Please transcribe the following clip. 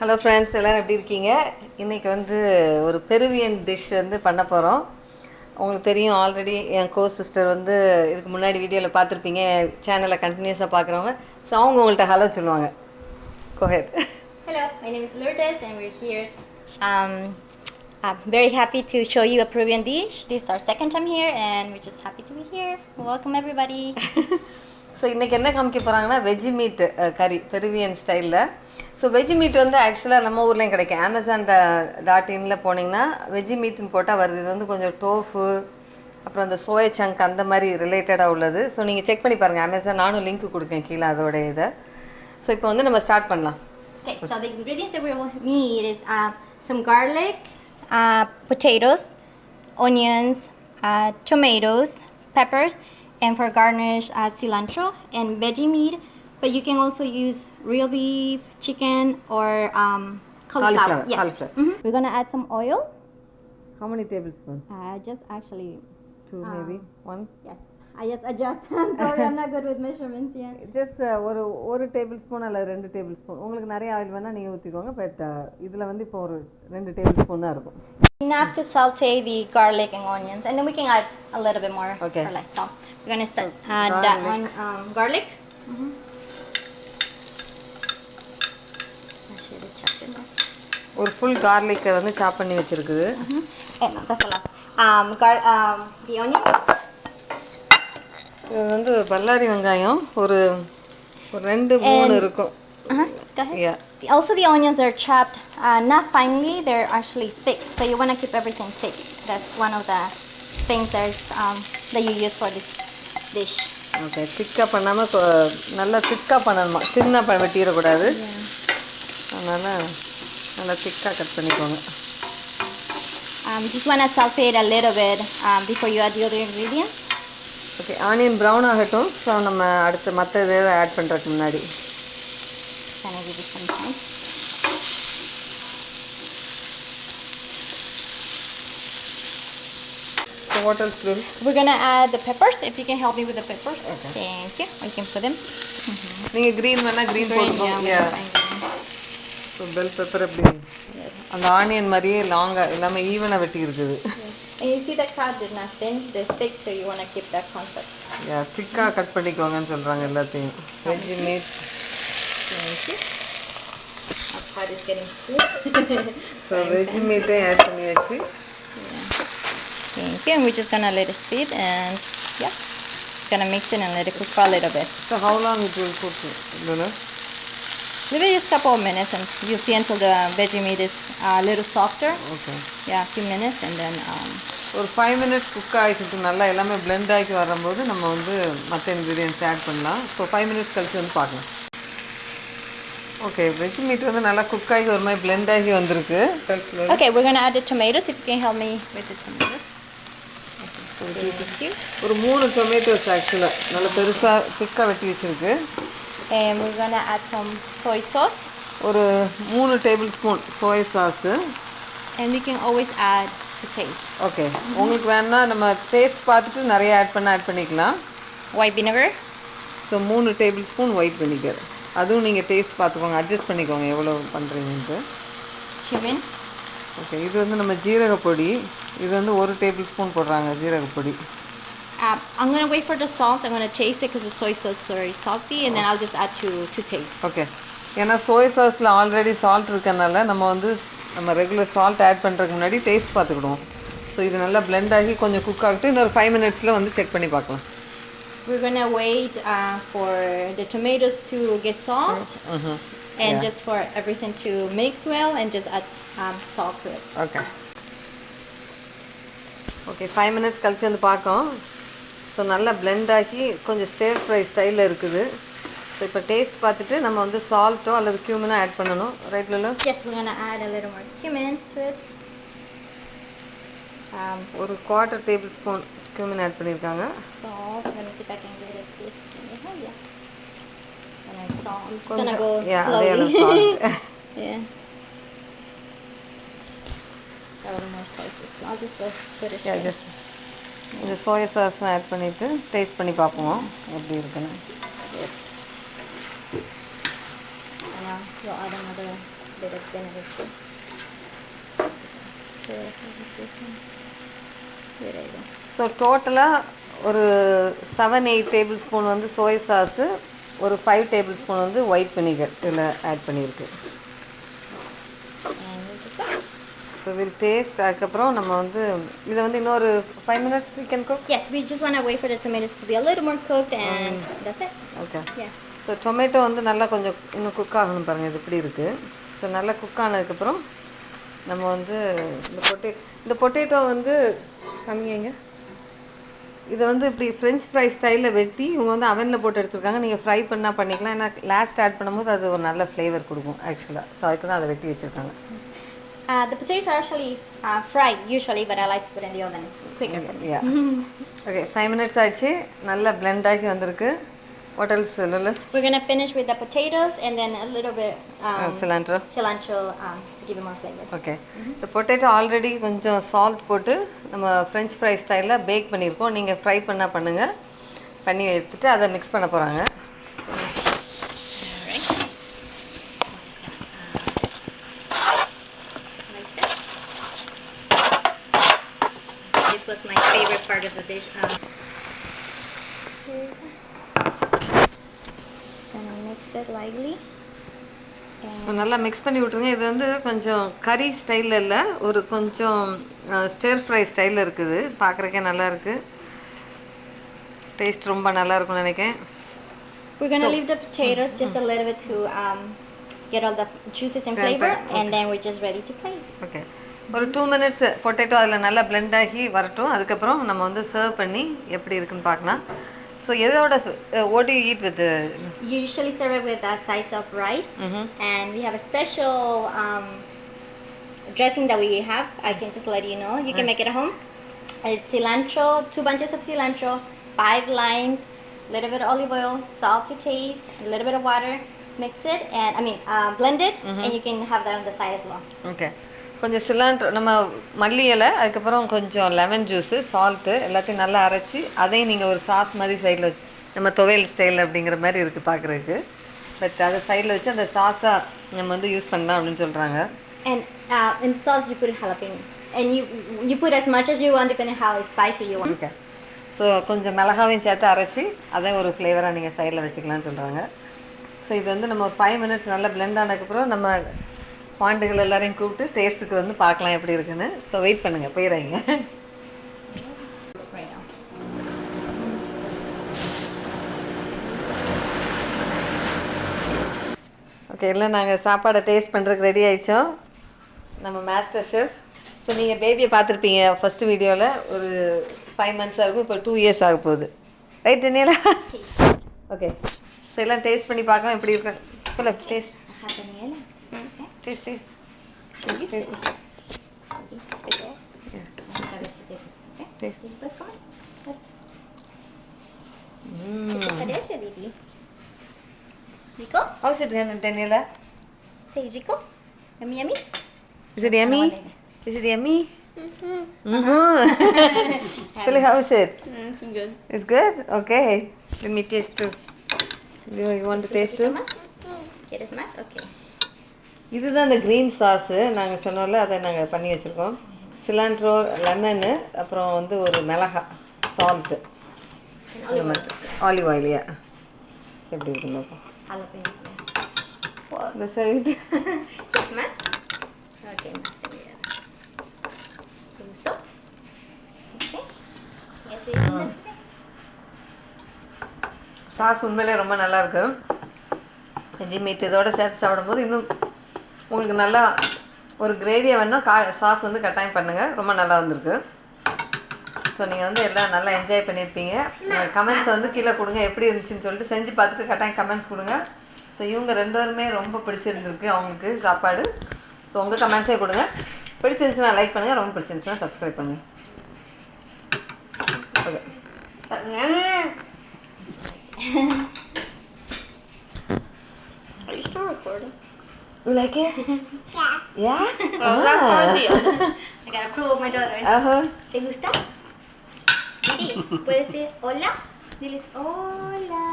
Hello friends, எல்லாரும் எப்படி இருக்கீங்க? இன்னைக்கு வந்து ஒரு பெருவியன் டிஷ் வந்து பண்ண போறோம். உங்களுக்கு தெரியும் ஆல்ரெடி என் கோ சிஸ்டர் வந்து இதுக்கு முன்னாடி வீடியோல பார்த்திருப்பீங்க. சேனலை கண்டினியூஸா பார்க்குறவங்க. ஸோ அவங்க உங்கள்கிட்ட ஹலோ சொல்லுவாங்க. Go ahead. Hello, my name is Lourdes and we're here. Um, I'm very happy to show you a Peruvian dish. This is our second time here and we're just happy to be here. Welcome everybody. So இன்றைக்கி என்ன காமிக்க போகிறாங்கன்னா veggie meet கறி Peruvian ஸ்டைலில். So veggie meet வந்து ஆக்சுவலாக நம்ம ஊர்லேயும் கிடைக்கும். Amazon.in போனீங்கன்னா வெஜ்ஜி மீட்டுன்னு போட்டால் வருது. இது வந்து கொஞ்சம் டோஃபு அப்புறம் அந்த சோயா சங்க் அந்த மாதிரி ரிலேட்டடாக உள்ளது. ஸோ நீங்கள் செக் பண்ணி பாருங்கள் அமேசான், நானும் லிங்க் கொடுக்கேன் கீழே அதோட இதை. ஸோ இப்போ வந்து நம்ம ஸ்டார்ட் பண்ணலாம். Okay, so the ingredients that we will need is some garlic, potatoes, onions, tomatoes, peppers, and for garnish cilantro and veggie meat. But you can also use real beef, chicken, or cauliflower. Yes. Cauliflower. We're gonna add some oil. How many tablespoons? Just actually. 2 maybe? 1? Yes. I just adjust. I'm sorry, I'm not good with measurements yet. Just ஒரு table spoon அல்லது 2 table spoon. உங்களுக்கு நிறைய oil வேணால் நீங்கள் ஊற்றிக்கோங்க. But இதில் வந்து இப்போ ஒரு 2 டேபிள் ஸ்பூன் தான் இருக்கும். Enough to saute the garlic and onions, and then we can add a little bit more Okay. or less. So we're gonna start add that one garlic. I should have chopped it more. ஒரு full கார்லிக்கை வந்து சாப் பண்ணி வச்சுருக்குது. And that's the last. The onions. இது வந்து பல்லாரி வெங்காயம் ஒரு 2-3 இருக்கும். Go ahead. Yeah. Also, the onions are chopped not finely; they're actually thick. So you want to keep everything thick. That's one of the things that you use for this dish. Okay, திக்காக பண்ணாமல் நல்லா திக்காக பண்ணணுமா, தின்னாக வெட்டிடக்கூடாது. அதனால் நல்லா திக்காக cut பண்ணிக்கோங்க. Just want to saute it a little bit before you add the other ingredients. Okay, onion brown ஆகட்டும். ஸோ நம்ம அடுத்து மற்ற இதை ஆட் பண்ணுறதுக்கு முன்னாடி Can I give you some time? So what else do? We're gonna add the peppers. If you can help me with the peppers. Okay. Thank you. We can put them. நீங்கள் green வேணால் green போட்டுக்கோங்க. So bell pepper அப்படி Yes. அந்த onion மாதிரியே லாங்காக எல்லாமே ஈவனாக வெட்டி இருக்குது. And you see the crab did not thin, they're thick, so you want to keep that concept. திக்காக கட் பண்ணிக்கோங்கன்னு சொல்கிறாங்க எல்லாத்தையும். Veggie meat. Thank you. Our pot is getting full. So veggie மீட்டையும் ஆட் பண்ணி வச்சு. Thank you. And we're just gonna let it sit and just gonna mix it and let it cook for a little bit. So how long it will cook? இல்லைன்னா Maybe just a couple of minutes, and you'll see until the veggie meat is a little softer. Okay, Yeah, a few minutes, and then ஒரு 5 minutes cook ஆகிட்டு நல்லா எல்லாமே blend ஆகி வரும்போது நம்ம வந்து மற்ற இன்க்ரீடியன்ஸ் ஆட் பண்ணலாம். ஸோ 5 minutes கழிச்சு வந்து பார்க்கலாம். ஓகே, வெஜ் மீட் வந்து நல்லா குக் ஆகி ஒரு மாதிரி பிளெண்ட் ஆகி வந்திருக்கு. Okay, we're gonna add the tomatoes. If you can help me with the tomatoes. Thank you. ஒரு 3 டொமேட்டோஸ் ஆக்சுவலாக நல்லா பெருசாக திக்காக வெட்டி வச்சுருக்கு. And we're gonna add some soy sauce. ஒரு 3 table spoon soya sauce. And we can always add to taste. Okay, உங்களுக்கு வேணா நம்ம டேஸ்ட் பார்த்துட்டு நிறைய ஆட் பண்ணிக்கலாம். White vinegar. So 3 table spoon white vinegar. அதுவும் நீங்கள் டேஸ்ட் பார்த்துக்கோங்க, அட்ஜஸ்ட் பண்ணிக்கோங்க எவ்வளோ பண்ணுறீங்கன்ட்டு. Cumin. ஓகே, இது வந்து நம்ம ஜீரகப்பொடி. இது வந்து 1 டேபிள் ஸ்பூன் போடுறாங்க ஜீரகப்பொடி. I'm gonna wait for the salt. I'm gonna taste it because the soy sauce is very salty, and then I'll just add to taste. Okay, ஏன்னா சோயா சாஸில் ஆல்ரெடி சால்ட் இருக்கறனால நம்ம regular salt add பண்ணுறதுக்கு முன்னாடி taste பார்த்துக்கிடுவோம். So இது நல்லா blend ஆகி கொஞ்சம் cook ஆகிட்டு இன்னொரு 5 minutesல வந்து செக் பண்ணி பார்க்கலாம். We're gonna wait for the tomatoes to get soft, and just for everything to mix well, and just add salt to it. Okay, 5 minutes கழிச்சு வந்து பார்க்கோம். ஸோ நல்லா பிளெண்ட் ஆகி கொஞ்சம் ஸ்டேர் ஃப்ரை ஸ்டைலில் இருக்குது. ஸோ இப்போ டேஸ்ட் பார்த்துட்டு நம்ம வந்து சால்ட்டோ அல்லது கியூமினோ ஆட் பண்ணணும். Right Lulu? Yes, we're gonna add a little more cumin to it. ஒரு 1/4 டேபிள் ஸ்பூன் கியூமின் ஆட் பண்ணியிருக்காங்க. Salt. Let me see if I can get it. This can get home. Yeah. And then salt. I'm just gonna go அதே அளவு slowly. salt. Yeah. A little more spices. I'll just go put it straight. Just இந்த soya சாஸ்லாம் add பண்ணிவிட்டு taste பண்ணி பார்ப்போம் எப்படி இருக்குன்னு. And now we'll add another bit of vinegar. There you go. So டோட்டலாக ஒரு 7-8 டேபிள் ஸ்பூன் வந்து சோய் sauce, ஒரு 5 டேபிள் ஸ்பூன் வந்து ஒயிட் வினிகர் இதில் ஆட் பண்ணியிருக்கு. So will taste. அதுக்கப்புறம் நம்ம வந்து இதை வந்து இன்னொரு 5 minutes we can cook. Yes, we just want to wait for the tomatoes to be a little more cooked and that's it. Okay. Yeah. So tomato வந்து நல்லா கொஞ்சம் இன்னும் குக் ஆகணும் பாருங்கள், இது இப்படி இருக்குது. ஸோ நல்லா குக் ஆனதுக்கப்புறம் நம்ம வந்து இந்த பொட்டேட்டோ வந்து கம்மிங்க, இதை வந்து இப்படி ஃப்ரெஞ்ச் ஃப்ரை ஸ்டைலில் வெட்டி இவங்க வந்து அவனில் போட்டு எடுத்துருக்காங்க. நீங்கள் ஃப்ரை பண்ணால் பண்ணிக்கலாம், ஏன்னா லாஸ்ட் ஆட் பண்ணும்போது அது ஒரு நல்ல ஃப்ளேவர் கொடுக்கும் ஆக்சுவலாக. ஸோ அதுக்கு தான் அதை வெட்டி வச்சுருக்காங்க. The potatoes are actually fried usually, but I like to put in the oven. It's quicker for me. Yeah. Okay, 5 minutes ஆயிடுச்சு, நல்லா பிளெண்ட் ஆகி வந்திருக்கு. What else, Lulu? We're going to finish with the potatoes and then a little bit cilantro. Cilantro to give it more flavor. Okay. The potato already கொஞ்சம் salt போட்டு நம்ம French fry ஸ்டைலில் back பண்ணியிருக்கோம். நீங்கள் fry பண்ணுங்கள், பண்ணி எடுத்துட்டு அதை மிக்ஸ் பண்ண போகிறாங்க. This was my favorite part of the dish. Just going to mix it lightly. So நல்லா மிக்ஸ் பண்ணி விட்ருங்க. இது வந்து கொஞ்சம் கறி ஸ்டைலில் இல்லை, ஒரு கொஞ்சம் ஸ்டர் ஃப்ரை ஸ்டைலில் இருக்குது. பார்க்குறக்கே நல்லாயிருக்கு, டேஸ்ட் ரொம்ப நல்லா இருக்கும்னு நினைக்கிறேன். We're going to leave the potatoes just a little bit to get all the juices and flavor, and then we're just ready to plate. Okay. ஒரு 2 minutes பொட்டேட்டோ அதில் நல்லா பிளெண்ட் ஆகி வரட்டும். அதுக்கப்புறம் நம்ம வந்து சர்வ் பண்ணி எப்படி இருக்குன்னு பார்க்கலாம். So, what do you eat with the? You usually serve it with a slice of rice, and we have a special dressing that we have. I can just let you know. You can make it at home. It's cilantro, 2 bunches of cilantro, 5 limes, a little bit of olive oil, salt to taste, a little bit of water. Mix it and blend it, and you can have that on the side as well. Okay. கொஞ்சம் cilantro, நம்ம மல்லி இலை, அதுக்கப்புறம் கொஞ்சம் lemon juice, salt எல்லாத்தையும் நல்லா அரைச்சி அதையும் நீங்கள் ஒரு சாஸ் மாதிரி சைடில் வச்சு, நம்ம துவையல் ஸ்டைல் அப்படிங்கிற மாதிரி இருக்குது பார்க்குறதுக்கு. பட் அதை சைடில் வச்சு அந்த சாஸாக நம்ம வந்து யூஸ் பண்ணலாம் அப்படின்னு சொல்கிறாங்க. And in sauce you put jalapenos, and you put as much as you want depending how spicy you want. Okay. So கொஞ்சம் மிளகாவையும் சேர்த்து அரைச்சி அதை ஒரு ஃப்ளேவராக நீங்கள் சைடில் வச்சுக்கலாம்னு சொல்கிறாங்க. ஸோ இது வந்து நம்ம ஒரு 5 minutes நல்லா பிளெண்ட் ஆனதுக்கப்புறம் நம்ம பாண்டுகள் எல்லாரையும் கூப்பிட்டு டேஸ்ட்டுக்கு வந்து பார்க்கலாம் எப்படி இருக்குன்னு. ஸோ வெயிட் பண்ணுங்கள், போயிடுறீங்க. ஓகே, இல்லை நாங்கள் சாப்பாடை டேஸ்ட் பண்ணுறதுக்கு ரெடி ஆகிடுச்சோம். நம்ம மாஸ்டர் ஷெஃப். ஸோ நீங்கள் பேபியை பார்த்துருப்பீங்க ஃபஸ்ட்டு வீடியோவில், ஒரு 5 months இருக்கும், இப்போ 2 years ஆக போகுது. ரைட் டெனியலா? ஓகே, ஸோ எல்லாம் டேஸ்ட் பண்ணி பார்க்கலாம் எப்படி இருக்கு. Full taste Taste. Taste. ¿Qué te parece, Didi? ¿Rico? How's it, Daniela? Say rico? Yummy, yummy? Is it yummy? Is it yummy? Philly, how is it? It's good. It's good? Okay. Let me taste too. You want to taste too? ¿Quieres más? Okay. இதுதான் அந்த green sauce நாங்கள் சொன்னோம்ல, அதை நாங்கள் பண்ணி வச்சுருக்கோம். Cilantro, lemon, அப்புறம் வந்து ஒரு மிளகா, சால்ட்டு, ஆலிவ் ஆயிலியா. எப்படி இருக்குன்னு பார்ப்போம். இந்த side más? Okay, más tenía. ¿Te gustó? Okay. Sauce உண்மையிலே ரொம்ப நல்லாயிருக்கு. வெஜ்ஜி மீட் இதோட சேர்த்து சாப்பிடும்போது இன்னும் உங்களுக்கு நல்லா ஒரு கிரேவியை வேணும். சாஸ் வந்து கட்டாயம் பண்ணுங்கள், ரொம்ப நல்லா வந்திருக்கு. ஸோ நீங்கள் வந்து எல்லாம் நல்லா என்ஜாய் பண்ணியிருப்பீங்க. கமெண்ட்ஸ் வந்து கீழே கொடுங்க, எப்படி இருந்துச்சுன்னு சொல்லிட்டு. செஞ்சு பார்த்துட்டு கட்டாயம் கமெண்ட்ஸ் கொடுங்க. ஸோ இவங்க 2 பேருமே ரொம்ப பிடிச்சிருந்துருக்கு அவங்களுக்கு சாப்பாடு. ஸோ உங்கள் கமெண்ட்ஸே கொடுங்க. பிடிச்சிருந்துச்சுன்னா லைக் பண்ணுங்கள், ரொம்ப பிடிச்சிருந்துச்சுன்னா சப்ஸ்கிரைப் பண்ணுங்கள். Okay. Are you still recording? You like it? Yeah. Yeah? I gotta prove my daughter. ¿Te gusta? Didi, ¿puedes decir hola? Diles hola.